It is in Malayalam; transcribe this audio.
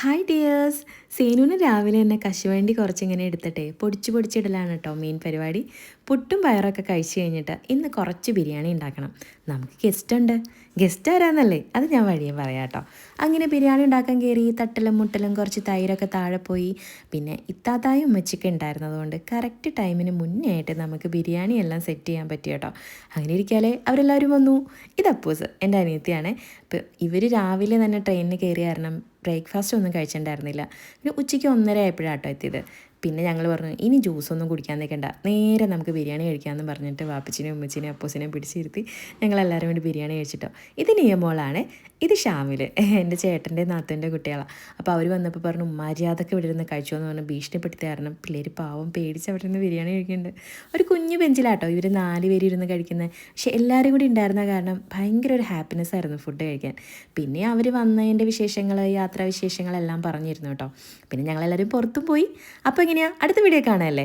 Hi dears. സേനുവിന് രാവിലെ തന്നെ കശുവണ്ടി കുറച്ചിങ്ങനെ എടുത്തിട്ടേ പൊടിച്ചിടലാണ് കേട്ടോ മെയിൻ പരിപാടി. പുട്ടും പയറൊക്കെ കഴിച്ച് കഴിഞ്ഞിട്ട് ഇന്ന് കുറച്ച് ബിരിയാണി ഉണ്ടാക്കണം. നമുക്ക് ഗസ്റ്റ് ഉണ്ട്. ഗസ്റ്റ് ആരാന്നല്ലേ അത് ഞാൻ വഴിയെ പറയാം കേട്ടോ. അങ്ങനെ ബിരിയാണി ഉണ്ടാക്കാൻ കയറി തട്ടലും മുട്ടലും കുറച്ച് തൈരൊക്കെ താഴെ പോയി. പിന്നെ ഇത്താത്തായും ഉമ്മച്ചിക്ക് ഉണ്ടായിരുന്നതുകൊണ്ട് കറക്റ്റ് ടൈമിന് മുന്നേ ആയിട്ട് നമുക്ക് ബിരിയാണി എല്ലാം സെറ്റ് ചെയ്യാൻ പറ്റി കേട്ടോ. അങ്ങനെ ഇരിക്കാലേ അവരെല്ലാവരും വന്നു. ഇത് അപ്പൂസ് എൻ്റെ അനിയത്തിയാണ്. ഇപ്പോൾ ഇവർ രാവിലെ തന്നെ ട്രെയിനിന് കയറിയ കാരണം ബ്രേക്ക്ഫാസ്റ്റ് ഒന്നും കഴിച്ചിട്ടുണ്ടായിരുന്നില്ല. പിന്നെ ഉച്ചയ്ക്ക് 1:30 ആയപ്പോഴാട്ടോ എത്തിയത്. പിന്നെ ഞങ്ങൾ പറഞ്ഞു ഇനി ജ്യൂസൊന്നും കുടിക്കാൻ നിൽക്കണ്ട, നേരെ നമുക്ക് ബിരിയാണി കഴിക്കാമെന്ന് പറഞ്ഞിട്ട് വാപ്പച്ചിനെയും ഉമ്മച്ചിനെയും അപ്പൂസിനെയും പിടിച്ചിരുത്തി ഞങ്ങളെല്ലാവരും കൂടി ബിരിയാണി കഴിച്ചിട്ടോ. ഇത് നിയമോളാണ്, ഇത് ഷാമിൽ, എൻ്റെ ചേട്ടൻ്റെ നാത്തൂൻ്റെ കുട്ടികളാണ്. അപ്പോൾ അവർ വന്നപ്പോൾ പറഞ്ഞു മര്യാദക്ക് ഇവിടെ ഇരുന്ന് കഴിച്ചോ എന്ന് പറഞ്ഞ് ഭീഷണിപ്പെടുത്തി. കാരണം പിള്ളേർ പാവം പേടിച്ച് അവിടെ നിന്ന് ബിരിയാണി കഴിക്കുന്നുണ്ട്. ഒരു കുഞ്ഞു ബെഞ്ചിലാട്ടോ ഇവർ 4 പേര് ഇരുന്ന് കഴിക്കുന്നത്. പക്ഷേ എല്ലാവരും കൂടി ഉണ്ടായിരുന്ന കാരണം ഭയങ്കര ഒരു ഹാപ്പിനെസ് ആയിരുന്നു ഫുഡ് കഴിക്കാൻ. പിന്നെ അവർ വന്നതിൻ്റെ വിശേഷങ്ങൾ, യാത്രാവിശേഷങ്ങളെല്ലാം പറഞ്ഞിരുന്നു കേട്ടോ. പിന്നെ ഞങ്ങളെല്ലാവരും പുറത്തും പോയി. അപ്പോൾ എങ്ങനെയാണ്, അടുത്ത വീഡിയോ കാണാമല്ലേ.